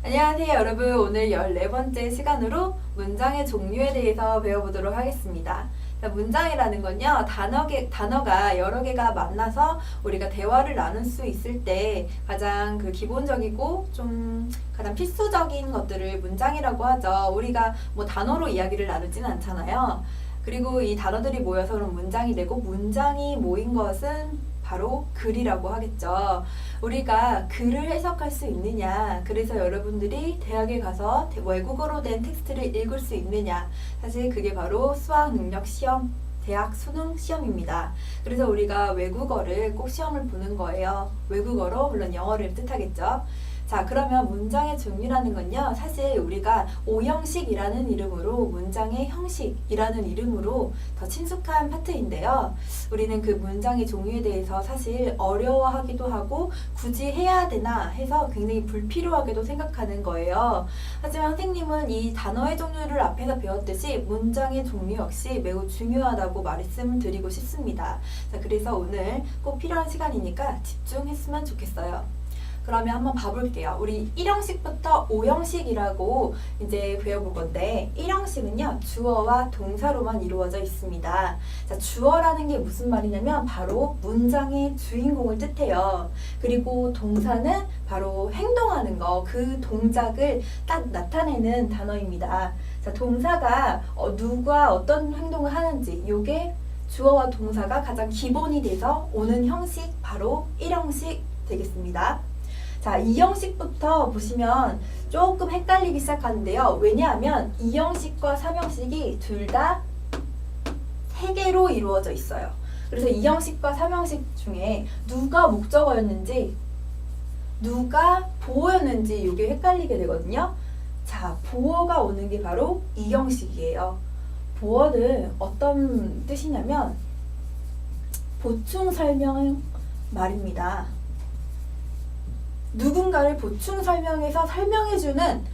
안녕하세요 여러분. 오늘 14번째 시간으로 문장의 종류에 대해서 배워보도록 하겠습니다. 문장이라는 건요, 단어가 여러 개가 만나서 우리가 대화를 나눌 수 있을 때 가장 기본적이고 좀 가장 필수적인 것들을 문장이라고 하죠. 우리가 뭐 단어로 이야기를 나누진 않잖아요. 그리고 이 단어들이 모여서 그럼 문장이 되고, 문장이 모인 것은 바로 글이라고 하겠죠. 우리가 글을 해석할 수 있느냐, 그래서 여러분들이 대학에 가서 외국어로 된 텍스트를 읽을 수 있느냐, 사실 그게 바로 수학능력시험, 대학 수능 시험입니다. 그래서 우리가 외국어를 꼭 시험을 보는 거예요. 외국어로, 물론 영어를 뜻하겠죠. 자, 그러면 문장의 종류라는 건요, 사실 우리가 오형식이라는 이름으로, 문장의 형식이라는 이름으로 더 친숙한 파트인데요. 우리는 그 문장의 종류에 대해서 사실 어려워하기도 하고 굳이 해야 되나 해서 굉장히 불필요하게도 생각하는 거예요. 하지만 선생님은 이 단어의 종류를 앞에서 배웠듯이 문장의 종류 역시 매우 중요하다고 말씀을 드리고 싶습니다. 자, 그래서 오늘 꼭 필요한 시간이니까 집중했으면 좋겠어요. 그러면 한번 봐볼게요. 우리 1형식부터 5형식이라고 이제 배워볼 건데, 1형식은요, 주어와 동사로만 이루어져 있습니다. 자, 주어라는 게 무슨 말이냐면 바로 문장의 주인공을 뜻해요. 그리고 동사는 바로 행동하는 거, 그 동작을 딱 나타내는 단어입니다. 자, 동사가 누가 어떤 행동을 하는지, 요게 주어와 동사가 가장 기본이 돼서 오는 형식, 바로 1형식 되겠습니다. 자, 2형식부터 보시면 조금 헷갈리기 시작하는데요. 왜냐하면 2형식과 3형식이 둘 다 3개로 이루어져 있어요. 그래서 2형식과 3형식 중에 누가 목적어였는지, 누가 보어였는지 이게 헷갈리게 되거든요. 자, 보어가 오는 게 바로 2형식이에요. 보어는 어떤 뜻이냐면 보충 설명 말입니다. 누군가를 보충 설명해서 설명해주는,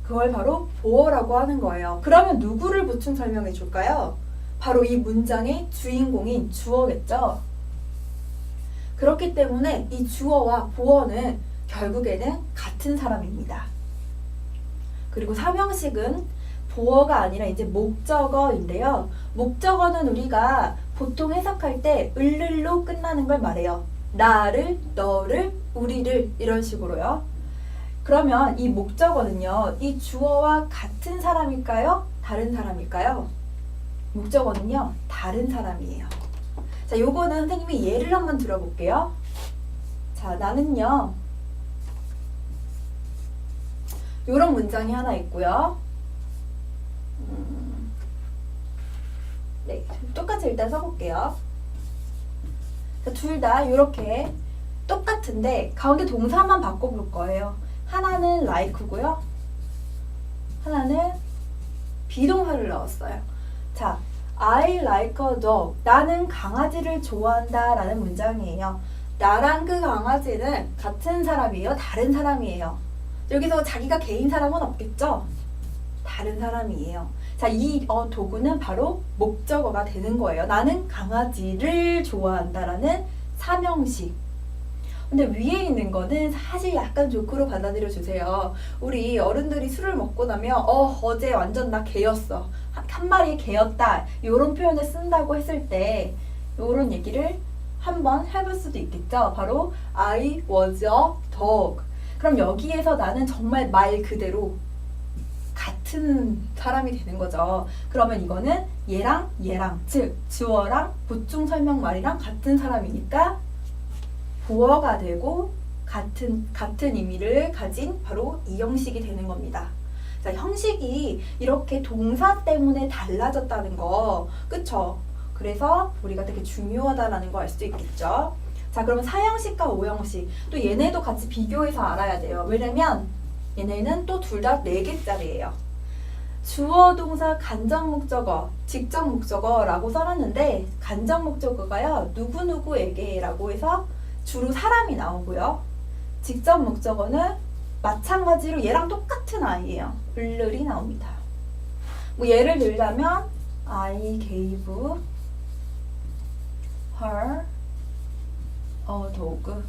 그걸 바로 보어라고 하는 거예요. 그러면 누구를 보충 설명해 줄까요? 바로 이 문장의 주인공인 주어겠죠. 그렇기 때문에 이 주어와 보어는 결국에는 같은 사람입니다. 그리고 3형식은 보어가 아니라 이제 목적어인데요. 목적어는 우리가 보통 해석할 때 을를로 끝나는 걸 말해요. 나를, 너를, 우리를, 이런 식으로요. 그러면 이 목적어는요, 이 주어와 같은 사람일까요? 다른 사람일까요? 목적어는요, 다른 사람이에요. 자, 요거는 선생님이 예를 한번 들어볼게요. 자, 나는요, 요런 문장이 하나 있고요. 네, 똑같이 일단 써볼게요. 둘 다 이렇게 똑같은데 가운데 동사만 바꿔볼 거예요. 하나는 like고요. 하나는 비동사를 넣었어요. 자, I like a dog. 나는 강아지를 좋아한다 라는 문장이에요. 나랑 그 강아지는 같은 사람이에요? 다른 사람이에요? 여기서 자기가 개인 사람은 없겠죠? 다른 사람이에요. 자, 이 도구는 바로 목적어가 되는 거예요. 나는 강아지를 좋아한다라는 3형식. 근데 위에 있는 거는 사실 약간 조크로 받아들여 주세요. 우리 어른들이 술을 먹고 나면 어제 완전 나 개였어. 한 마리 개였다. 이런 표현을 쓴다고 했을 때 이런 얘기를 한번 해볼 수도 있겠죠. 바로 I was a dog. 그럼 여기에서 나는 정말 말 그대로 같은 사람이 되는 거죠. 그러면 이거는 얘랑, 즉 주어랑 보충 설명말이랑 같은 사람이니까 보어가 되고 같은 의미를 가진 바로 이 형식이 되는 겁니다. 자, 형식이 이렇게 동사 때문에 달라졌다는 거, 그쵸? 그래서 우리가 되게 중요하다라는 거 알 수 있겠죠. 자, 그러면 4형식과 5형식, 또 얘네도 같이 비교해서 알아야 돼요. 왜냐면 얘네는 또 둘 다 4개짜리예요. 주어, 동사, 간접 목적어, 직접 목적어라고 써놨는데, 간접 목적어가요, 누구누구에게 라고 해서 주로 사람이 나오고요. 직접 목적어는 마찬가지로 얘랑 똑같은 아이예요. 을을이 나옵니다. 뭐 예를 들자면 I gave her a dog.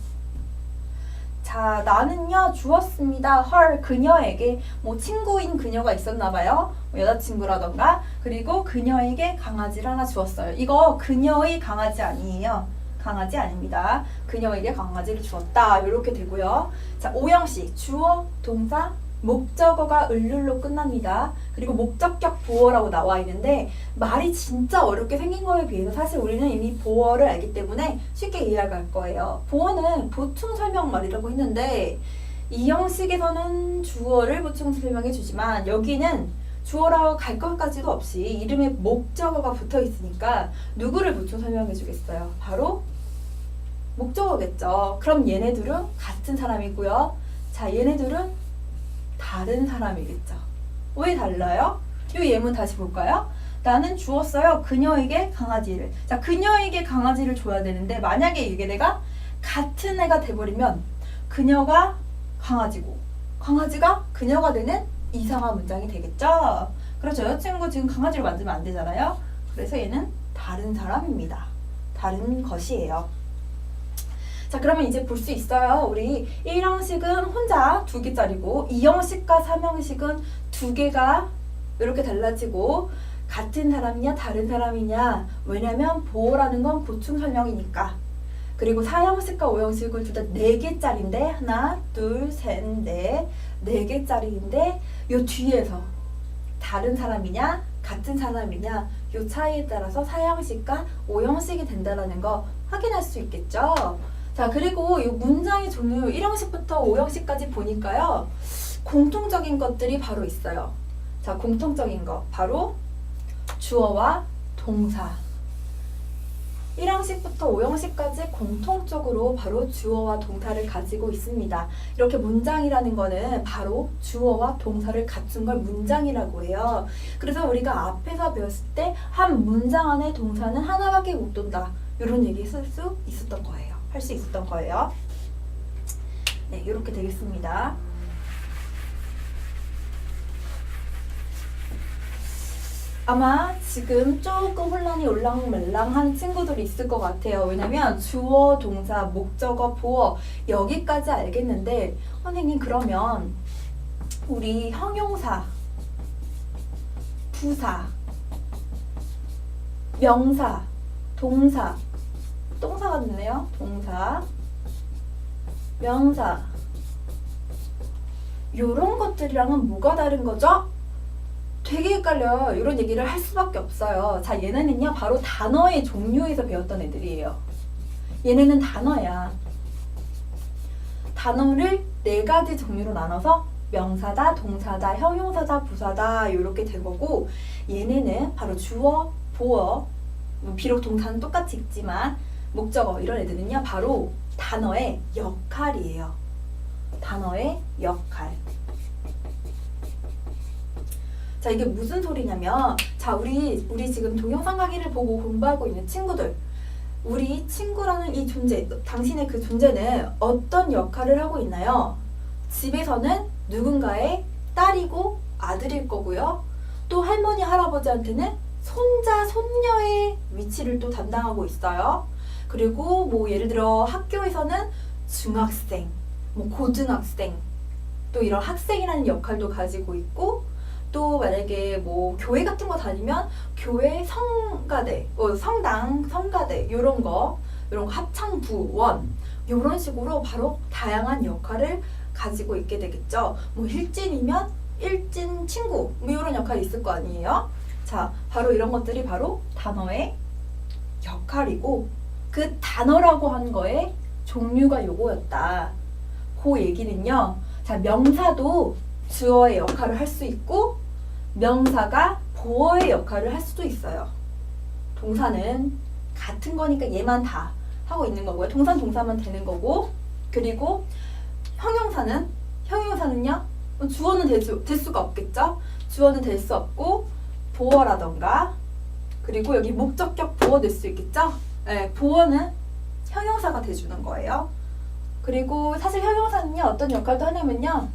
자, 나는요 주었습니다. her 그녀에게 뭐 친구인 그녀가 있었나 봐요. 뭐 여자친구라던가. 그리고 그녀에게 강아지를 하나 주었어요. 이거 그녀의 강아지 아니에요. 강아지 아닙니다. 그녀에게 강아지를 주었다. 이렇게 되고요. 자, 오형식 주어, 동사, 목적어가 을룰로 끝납니다. 그리고 목적격 보어라고 나와 있는데 말이 진짜 어렵게 생긴 거에 비해서 사실 우리는 이미 보어를 알기 때문에 쉽게 이해할 거예요. 보어는 보충 설명말이라고 했는데 이 형식에서는 주어를 보충 설명해 주지만 여기는 주어라고 갈 것까지도 없이 이름에 목적어가 붙어 있으니까 누구를 보충 설명해 주겠어요? 바로 목적어겠죠. 그럼 얘네들은 같은 사람이고요. 자, 얘네들은 다른 사람이겠죠. 왜 달라요? 이 예문 다시 볼까요? 나는 주었어요. 그녀에게 강아지를. 자, 그녀에게 강아지를 줘야 되는데 만약에 이게 내가 같은 애가 돼버리면 그녀가 강아지고 강아지가 그녀가 되는 이상한 문장이 되겠죠. 그렇죠. 여자친구 지금 강아지를 만지면 안 되잖아요. 그래서 얘는 다른 사람입니다. 다른 것이에요. 자, 그러면 이제 볼 수 있어요. 우리 1형식은 혼자 2개짜리고 2형식과 3형식은 2개가 이렇게 달라지고 같은 사람이냐 다른 사람이냐. 왜냐면 보어라는 건 보충 설명이니까. 그리고 4형식과 5형식은 둘 다 4개짜리인데 하나, 둘, 셋, 넷 4개짜리인데 요 뒤에서 다른 사람이냐 같은 사람이냐 요 차이에 따라서 4형식과 5형식이 된다는 거 확인할 수 있겠죠. 자, 그리고 이 문장의 종류 1형식부터 5형식까지 보니까요. 공통적인 것들이 바로 있어요. 자, 공통적인 거 바로 주어와 동사. 1형식부터 5형식까지 공통적으로 바로 주어와 동사를 가지고 있습니다. 이렇게 문장이라는 거는 바로 주어와 동사를 갖춘 걸 문장이라고 해요. 그래서 우리가 앞에서 배웠을 때 한 문장 안에 동사는 하나밖에 못 돈다. 이런 얘기 쓸 수 있었던 거예요. 할 수 있었던 거예요. 네, 이렇게 되겠습니다. 아마 지금 조금 혼란이 올랑말랑한 친구들이 있을 것 같아요. 왜냐면 주어, 동사, 목적어, 보어 여기까지 알겠는데 선생님 그러면 우리 형용사, 부사, 명사, 동사가 됐네요. 동사, 명사 요런 것들이랑은 뭐가 다른 거죠? 되게 헷갈려요. 이런 얘기를 할 수밖에 없어요. 자, 얘네는요 바로 단어의 종류에서 배웠던 애들이에요. 얘네는 단어야. 단어를 4가지 종류로 나눠서 명사다, 동사다, 형용사다, 부사다 이렇게 된 거고 얘네는 바로 주어, 보어 비록 동사는 똑같이 있지만 목적어 이런 애들은요 바로 단어의 역할이에요. 단어의 역할. 자, 이게 무슨 소리냐면 자, 우리 지금 동영상 강의를 보고 공부하고 있는 친구들, 우리 친구라는 이 존재, 당신의 그 존재는 어떤 역할을 하고 있나요? 집에서는 누군가의 딸이고 아들일 거고요. 또 할머니, 할아버지한테는 손자, 손녀의 위치를 또 담당하고 있어요. 그리고 뭐 예를 들어 학교에서는 중학생, 뭐 고등학생, 또 이런 학생이라는 역할도 가지고 있고 또 만약에 뭐 교회 같은 거 다니면 교회 성가대, 성당, 성가대 이런 거 합창부원 이런 식으로 바로 다양한 역할을 가지고 있게 되겠죠. 뭐 일진이면 일진 친구 뭐 이런 역할이 있을 거 아니에요. 자, 바로 이런 것들이 바로 단어의 역할이고 그 단어라고 한 거에 종류가 요거였다. 그 얘기는요. 자, 명사도 주어의 역할을 할 수 있고 명사가 보어의 역할을 할 수도 있어요. 동사는 같은 거니까 얘만 다 하고 있는 거고요. 동사는 동사만 되는 거고 그리고 형용사는요. 주어는 될 수가 없겠죠. 주어는 될 수 없고 보어라던가 그리고 여기 목적격 보어 될 수 있겠죠. 네, 보어는 형용사가 돼주는 거예요. 그리고 사실 형용사는요 어떤 역할도 하냐면요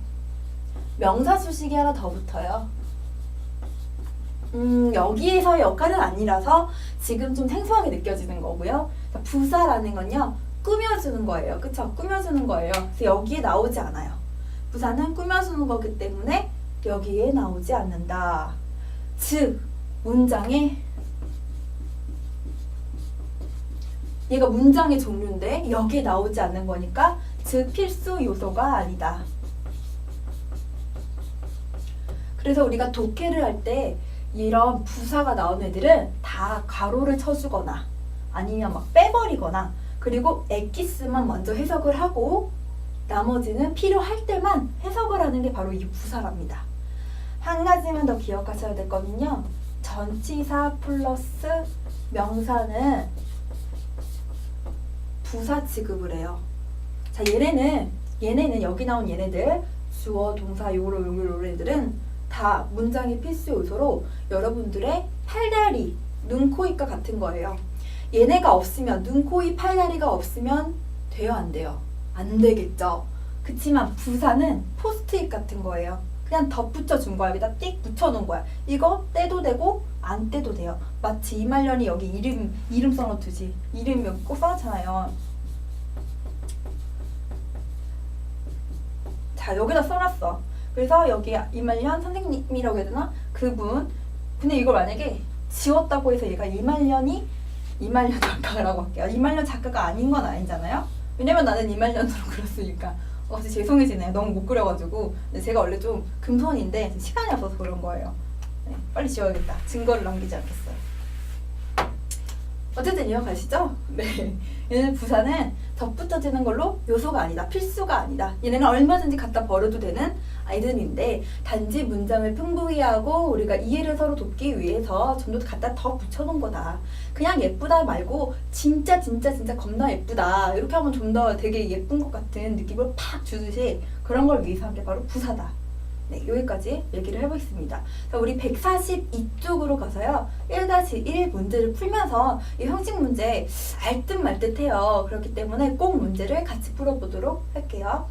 명사 수식이 하나 더 붙어요. 여기에서의 역할은 아니라서 지금 좀 생소하게 느껴지는 거고요. 부사라는 건요 꾸며주는 거예요. 그쵸? 꾸며주는 거예요. 그래서 여기에 나오지 않아요. 부사는 꾸며주는 거기 때문에 여기에 나오지 않는다. 즉 문장에 얘가 문장의 종류인데 여기에 나오지 않는 거니까 즉 필수 요소가 아니다. 그래서 우리가 독해를 할 때 이런 부사가 나온 애들은 다 가로를 쳐주거나 아니면 막 빼버리거나 그리고 엑기스만 먼저 해석을 하고 나머지는 필요할 때만 해석을 하는 게 바로 이 부사랍니다. 한 가지만 더 기억하셔야 될 거는요. 전치사 플러스 명사는 부사 취급을 해요. 자, 얘네는 여기 나온 얘네들 주어, 동사, 요런 애들은 다 문장의 필수 요소로 여러분들의 팔다리, 눈, 코, 입과 같은 거예요. 얘네가 없으면 눈, 코, 입, 팔다리가 없으면 돼요, 안 돼요? 안 되겠죠. 그치만 부사는 포스트잇 같은 거예요. 그냥 덧붙여 준 거야. 여기다 띡 붙여놓은 거야. 이거 떼도 되고 안 떼도 돼요. 마치 이말년이 여기 이름 써놓듯이 이름 꼭 써놓잖아요. 자, 여기다 써놨어. 그래서 여기 이말년 선생님이라고 해야 되나? 그분. 근데 이걸 만약에 지웠다고 해서 얘가 이말년 작가라고 할게요. 이말년 작가가 아닌 건 아니잖아요. 왜냐면 나는 이말년으로 그렸으니까. 갑자기 죄송해지네요. 너무 못 그려가지고. 근데 제가 원래 좀 금손인데 시간이 없어서 그런 거예요. 네, 빨리 지워야겠다. 증거를 남기지 않겠어요. 어쨌든 이해가시죠? 네. 얘는 부사는 덧붙여지는 걸로 요소가 아니다. 필수가 아니다. 얘네는 얼마든지 갖다 버려도 되는 아이들인데 단지 문장을 풍부히 하고 우리가 이해를 서로 돕기 위해서 좀 더 갖다 더 붙여놓은 거다. 그냥 예쁘다 말고 진짜 겁나 예쁘다. 이렇게 하면 좀 더 되게 예쁜 것 같은 느낌을 팍 주듯이 그런 걸 위해서 한 게 바로 부사다. 네, 여기까지 얘기를 해보겠습니다. 자, 우리 142쪽으로 가서요. 1-1 문제를 풀면서 이 형식 문제 알 듯 말 듯 해요. 그렇기 때문에 꼭 문제를 같이 풀어보도록 할게요.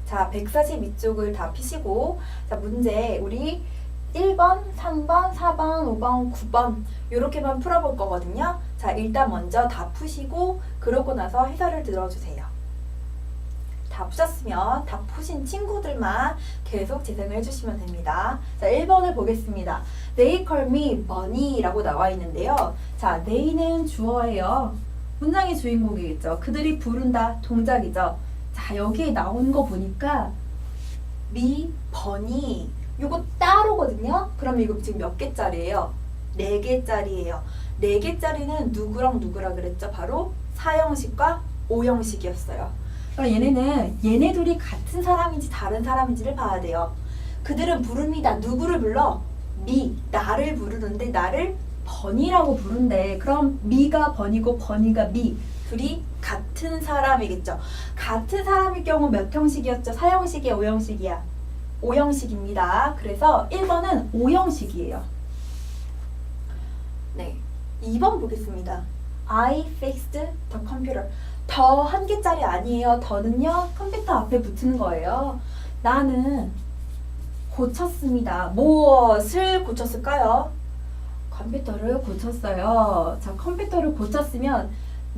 자, 142쪽을 다 피시고 자, 문제 우리 1번, 3번, 4번, 5번, 9번 이렇게만 풀어볼 거거든요. 자, 일단 먼저 다 푸시고 그러고 나서 해설을 들어주세요. 다 푸셨으면 다 푸신 친구들만 계속 재생을 해주시면 됩니다. 자, 1번을 보겠습니다. They call me bunny 라고 나와 있는데요. 자, they는 주어예요. 문장의 주인공이겠죠. 그들이 부른다 동작이죠. 자, 여기에 나온 거 보니까 me, bunny 요거 따로거든요. 그럼 이거 지금 몇 개짜리예요? 4개짜리예요. 4개짜리는 누구랑 누구라 그랬죠? 바로 4형식과 5형식이었어요. 그럼 얘네 둘이 같은 사람인지 다른 사람인지를 봐야 돼요. 그들은 부릅니다. 누구를 불러? me, 나를 부르는데 나를 버니라고 부른대. 그럼 me가 버니고 버니가 me. 둘이 같은 사람이겠죠. 같은 사람일 경우 몇 형식이었죠? 4형식이야, 5형식이야? 5형식입니다. 그래서 1번은 5형식이에요. 네, 2번 보겠습니다. I fixed the computer. 더 한 개짜리 아니에요. 더는요 컴퓨터 앞에 붙는 거예요. 나는 고쳤습니다. 무엇을 고쳤을까요? 컴퓨터를 고쳤어요. 자, 컴퓨터를 고쳤으면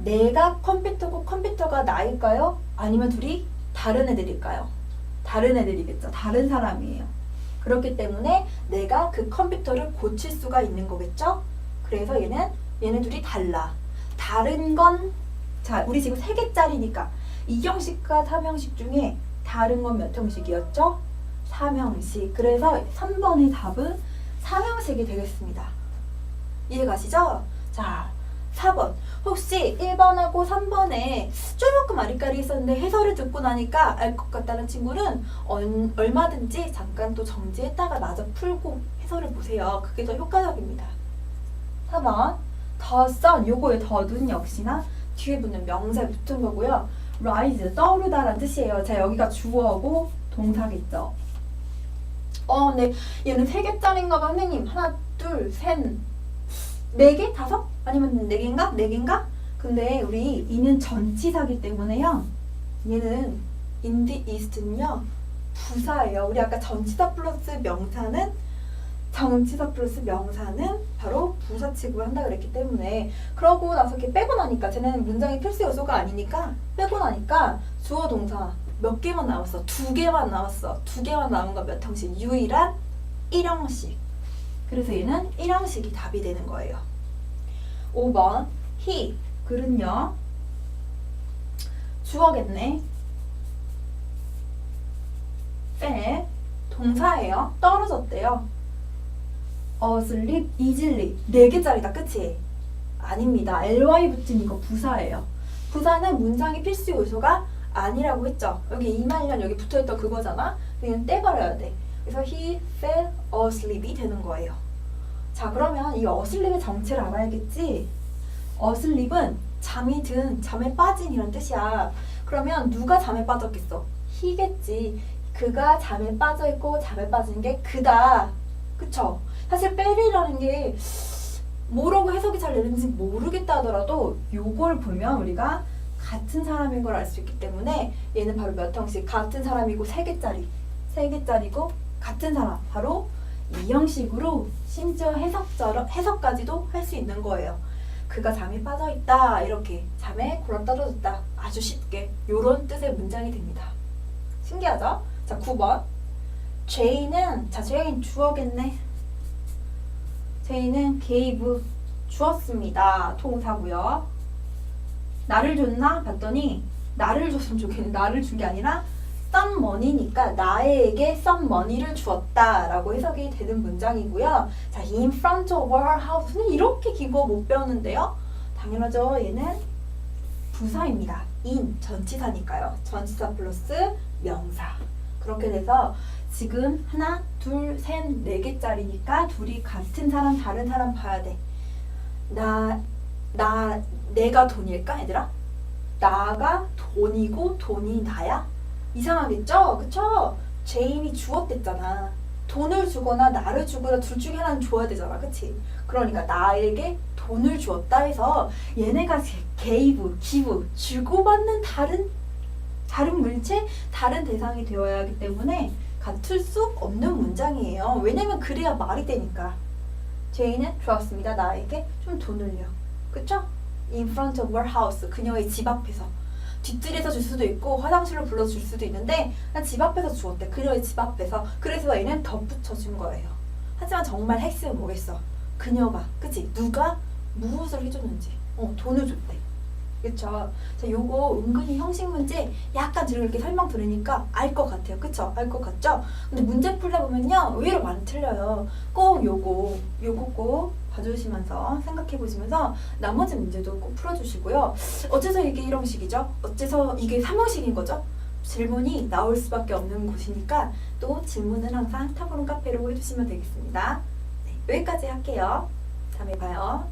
내가 컴퓨터고 컴퓨터가 나일까요? 아니면 둘이 다른 애들일까요? 다른 애들이겠죠. 다른 사람이에요. 그렇기 때문에 내가 그 컴퓨터를 고칠 수가 있는 거겠죠? 그래서 얘네 둘이 달라. 다른 건 자, 우리 지금 3개짜리니까 2형식과 3형식 중에 다른 건 몇 형식이었죠? 3형식. 그래서 3번의 답은 3형식이 되겠습니다. 이해가시죠? 자, 4번. 혹시 1번하고 3번에 조금 아리까리 있었는데 해설을 듣고 나니까 알 것 같다는 친구는 얼마든지 잠깐 또 정지했다가 마저 풀고 해설을 보세요. 그게 더 효과적입니다. 4번. The sun. 요거의 더는 역시나 뒤에 붙는 명사에 붙은 거고요. rise, 떠오르다라는 뜻이에요. 자, 여기가 주어고 동사겠죠. 네. 얘는 3개짜리인가 봐, 선생님. 하나, 둘, 셋, 4개? 5? 아니면 4개인가? 4개인가? 근데 우리 이는 전치사기 때문에요. 얘는 in the east는요. 부사예요. 우리 아까 전치사 플러스 명사는 바로 부사 취급을 한다 그랬기 때문에 그러고 나서 이렇게 빼고 나니까 쟤네는 문장의 필수 요소가 아니니까 빼고 나니까 주어 동사 몇 개만 남았어? 2개만 남았어. 2개만 남은 건 몇 형식? 유일한 1형식. 그래서 얘는 1형식이 답이 되는 거예요. 5번 he 글은요 주어겠네. fell 동사예요. 떨어졌대요. asleep, easily 4개짜리다 그치? 아닙니다. ly 붙은 이거 부사예요. 부사는 문장의 필수 요소가 아니라고 했죠. 여기 이말년 여기 붙어있던 그거잖아. 그냥 떼버려야 돼. 그래서 he fell asleep이 되는 거예요. 자 그러면 이 asleep의 정체를 알아야겠지? asleep은 잠이 든, 잠에 빠진 이런 뜻이야. 그러면 누가 잠에 빠졌겠어? he겠지. 그가 잠에 빠져있고 잠에 빠진 게 그다. 그쵸? 사실 fell이라는 게 뭐라고 해석이 잘 되는지 모르겠다 하더라도 요걸 보면 우리가 같은 사람인 걸 알 수 있기 때문에 얘는 바로 몇 형식? 같은 사람이고 3개짜리고 같은 사람 바로 2형식으로 심지어 해석까지도 할 수 있는 거예요. 그가 잠에 빠져있다 이렇게 잠에 굴러떨어졌다 아주 쉽게 요런 뜻의 문장이 됩니다. 신기하죠? 자 9번 J는 자 J는 주어겠네. J는 gave 주었습니다. 동사고요. 나를 줬나? 봤더니 나를 줬으면 좋겠는데 나를 준 게 아니라 some money니까 나에게 some money를 주었다 라고 해석이 되는 문장이고요. 자, in front of her house는 이렇게 긴 거 못 배웠는데요. 당연하죠. 얘는 부사입니다. in 전치사니까요. 전치사 플러스 명사. 그렇게 돼서 지금 하나, 둘, 셋, 4개짜리니까 둘이 같은 사람, 다른 사람 봐야 돼. 내가 돈일까 얘들아? 나가 돈이고 돈이 나야? 이상하겠죠? 그쵸? 제인이 주었댔잖아. 돈을 주거나 나를 주거나 둘 중에 하나는 줘야 되잖아. 그치? 그러니까 나에게 돈을 주었다 해서 얘네가 gave, give, 주고받는 다른 물체, 다른 대상이 되어야 하기 때문에 같을 수 없는 문장이에요. 왜냐면 그래야 말이 되니까. 제인은 주었습니다. 나에게 좀 돈을요. 그쵸? In front of her house. 그녀의 집 앞에서. 뒷뜰에서 줄 수도 있고 화장실로 불러줄 수도 있는데 난 집 앞에서 주었대. 그녀의 집 앞에서. 그래서 얘는 덧붙여준 거예요. 하지만 정말 핵심은 뭐겠어? 그녀가, 그치? 누가 무엇을 해줬는지. 돈을 줬대. 그쵸? 자, 요거 은근히 형식 문제 약간 이렇게 설명 들으니까 알 것 같아요. 그쵸? 알 것 같죠? 근데 문제 풀다 보면요 의외로 많이 틀려요. 꼭 요거 꼭 봐주시면서 생각해 보시면서 나머지 문제도 꼭 풀어주시고요. 어째서 이게 1형식이죠? 어째서 이게 3형식인 거죠? 질문이 나올 수밖에 없는 곳이니까 또 질문은 항상 타보는 카페로 해주시면 되겠습니다. 네, 여기까지 할게요. 다음에 봐요.